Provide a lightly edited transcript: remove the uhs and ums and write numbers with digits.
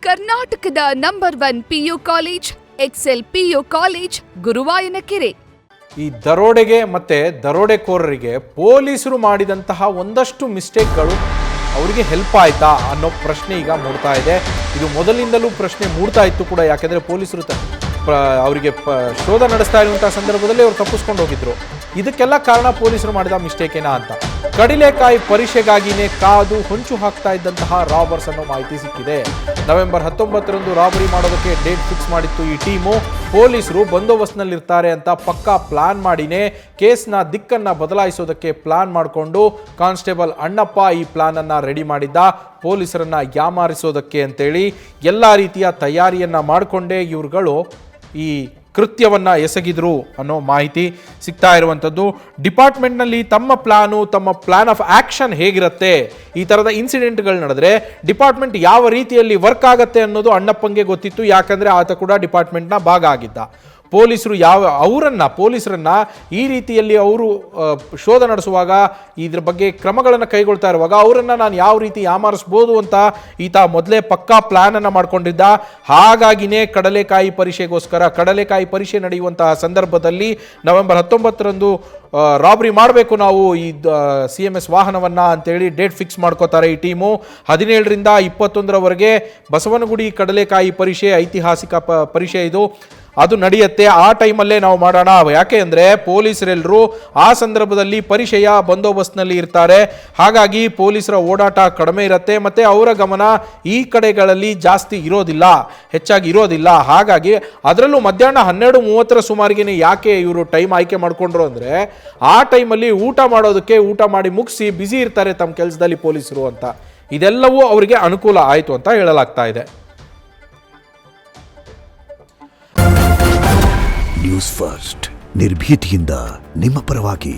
ಕರ್ನಾಟಕದ number 1 PU college Excel PU college Guruvayanakere. ಈ ದರೋಡೆಗೆ ಮತ್ತೆ ದರೋಡೆಕೋರರಿಗೆ ಪೊಲೀಸರು ಮಾಡಿದಂತಹ ಒಂದಷ್ಟು ಮಿಸ್ಟೇಕ್ಗಳು ಅವರಿಗೆ ಹೆಲ್ಪ್ ಆಯ್ತಾ ಅನ್ನೋ ಪ್ರಶ್ನೆ ಈಗ ಮೂಡ್ತಾ ಇದೆ. ಇದು ಮೊದಲಿಂದಲೂ ಪ್ರಶ್ನೆ ಮೂಡ್ತಾ ಇತ್ತು ಕೂಡ, ಯಾಕೆಂದರೆ ಪೊಲೀಸರು ಅವರಿಗೆ ಶೋಧ ನಡೆಸ್ತಾ ಇರುವಂತಹ ಸಂದರ್ಭದಲ್ಲಿ ಅವರು ತಪ್ಪಿಸ್ಕೊಂಡು ಹೋಗಿದ್ರು. ಇದಕ್ಕೆಲ್ಲ ಕಾರಣ ಪೊಲೀಸರು ಮಾಡಿದ ಮಿಸ್ಟೇಕ್ ಏನಾ ಅಂತ ಕಡಲೆಕಾಯಿ ಪರೀಕ್ಷೆಗಾಗಿನೇ ಕಾದು ಹೊಂಚು ಹಾಕ್ತಾ ಇದ್ದಂತಹ ರಾಬರ್ಸ್ ಅನ್ನೋ ಮಾಹಿತಿ ಸಿಕ್ಕಿದೆ. ನವೆಂಬರ್ 19ರಂದು ರಾಬರಿ ಮಾಡೋದಕ್ಕೆ ಡೇಟ್ ಫಿಕ್ಸ್ ಮಾಡಿತ್ತು ಈ ಟೀಮು. ಪೊಲೀಸರು ಬಂದೋಬಸ್ತ್ನಲ್ಲಿರ್ತಾರೆ ಅಂತ ಪಕ್ಕಾ ಪ್ಲಾನ್ ಮಾಡಿನೇ ಕೇಸ್ನ ದಿಕ್ಕನ್ನು ಬದಲಾಯಿಸೋದಕ್ಕೆ ಪ್ಲಾನ್ ಮಾಡಿಕೊಂಡು ಕಾನ್ಸ್ಟೇಬಲ್ ಅಣ್ಣಪ್ಪ ಈ ಪ್ಲಾನನ್ನು ರೆಡಿ ಮಾಡಿದ್ದ. ಪೊಲೀಸರನ್ನು ಯಾಮಾರಿಸೋದಕ್ಕೆ ಅಂತೇಳಿ ಎಲ್ಲ ರೀತಿಯ ತಯಾರಿಯನ್ನು ಮಾಡಿಕೊಂಡೇ ಇವ್ರುಗಳು ಈ ಕೃತ್ಯವನ್ನು ಎಸಗಿದ್ರು ಅನ್ನೋ ಮಾಹಿತಿ ಸಿಗ್ತಾ ಇರುವಂಥದ್ದು. ಡಿಪಾರ್ಟ್ಮೆಂಟ್ನಲ್ಲಿ ತಮ್ಮ ಪ್ಲಾನ್ ಆಫ್ ಆ್ಯಕ್ಷನ್ ಹೇಗಿರುತ್ತೆ, ಈ ಥರದ ಇನ್ಸಿಡೆಂಟ್ಗಳು ನಡೆದ್ರೆ ಡಿಪಾರ್ಟ್ಮೆಂಟ್ ಯಾವ ರೀತಿಯಲ್ಲಿ ವರ್ಕ್ ಆಗುತ್ತೆ ಅನ್ನೋದು ಅಣ್ಣಪ್ಪಂಗೆ ಗೊತ್ತಿತ್ತು. ಯಾಕಂದರೆ ಆತ ಕೂಡ ಡಿಪಾರ್ಟ್ಮೆಂಟ್ನ ಭಾಗ ಆಗಿದ್ದ. ಪೊಲೀಸರು ಪೊಲೀಸರನ್ನ ಈ ರೀತಿಯಲ್ಲಿ ಅವರು ಶೋಧ ನಡೆಸುವಾಗ, ಇದ್ರ ಬಗ್ಗೆ ಕ್ರಮಗಳನ್ನು ಕೈಗೊಳ್ತಾ ಇರುವಾಗ ಅವರನ್ನು ನಾನು ಯಾವ ರೀತಿ ಯಾಮಾರಿಸ್ಬೋದು ಅಂತ ಈತ ಮೊದಲೇ ಪಕ್ಕಾ ಪ್ಲಾನನ್ನು ಮಾಡ್ಕೊಂಡಿದ್ದ. ಹಾಗಾಗಿನೇ ಕಡಲೆಕಾಯಿ ಪರೀಕ್ಷೆ ನಡೆಯುವಂತಹ ಸಂದರ್ಭದಲ್ಲಿ ನವೆಂಬರ್ 19ರಂದು ರಾಬರಿ ಮಾಡಬೇಕು ನಾವು ಈ CMS ವಾಹನವನ್ನು ಅಂತೇಳಿ ಡೇಟ್ ಫಿಕ್ಸ್ ಮಾಡ್ಕೋತಾರೆ ಈ ಟೀಮು. 17ರಿಂದ 21ರವರೆಗೆ ಬಸವನಗುಡಿ ಕಡಲೆಕಾಯಿ ಪರೀಕ್ಷೆ, ಐತಿಹಾಸಿಕ ಪರೀಕ್ಷೆ ಇದು, ಅದು ನಡೆಯುತ್ತೆ. ಆ ಟೈಮಲ್ಲೇ ನಾವು ಮಾಡೋಣ. ಯಾಕೆ ಅಂದರೆ ಪೊಲೀಸರೆಲ್ಲರೂ ಆ ಸಂದರ್ಭದಲ್ಲಿ ಪರೀಕ್ಷೆಯ ಬಂದೋಬಸ್ತ್ನಲ್ಲಿ ಇರ್ತಾರೆ. ಹಾಗಾಗಿ ಪೊಲೀಸರ ಓಡಾಟ ಕಡಿಮೆ ಇರುತ್ತೆ ಮತ್ತು ಅವರ ಗಮನ ಈ ಕಡೆಗಳಲ್ಲಿ ಹೆಚ್ಚಾಗಿ ಇರೋದಿಲ್ಲ. ಹಾಗಾಗಿ ಅದರಲ್ಲೂ ಮಧ್ಯಾಹ್ನ 12:30 ಸುಮಾರಿಗೆ ಯಾಕೆ ಇವರು ಟೈಮ್ ಆಯ್ಕೆ ಮಾಡಿಕೊಂಡ್ರು ಅಂದರೆ ಆ ಟೈಮಲ್ಲಿ ಊಟ ಮಾಡಿ ಮುಗಿಸಿ ಬ್ಯುಸಿ ಇರ್ತಾರೆ ತಮ್ಮ ಕೆಲಸದಲ್ಲಿ ಪೊಲೀಸರು ಅಂತ. ಇದೆಲ್ಲವೂ ಅವರಿಗೆ ಅನುಕೂಲ ಆಯಿತು ಅಂತ ಹೇಳಲಾಗ್ತಾ ಇದೆ. ನ್ಯೂಸ್ ಫಸ್ಟ್, ನಿರ್ಭೀತಿಯಿಂದ ನಿಮ್ಮ ಪರವಾಗಿ.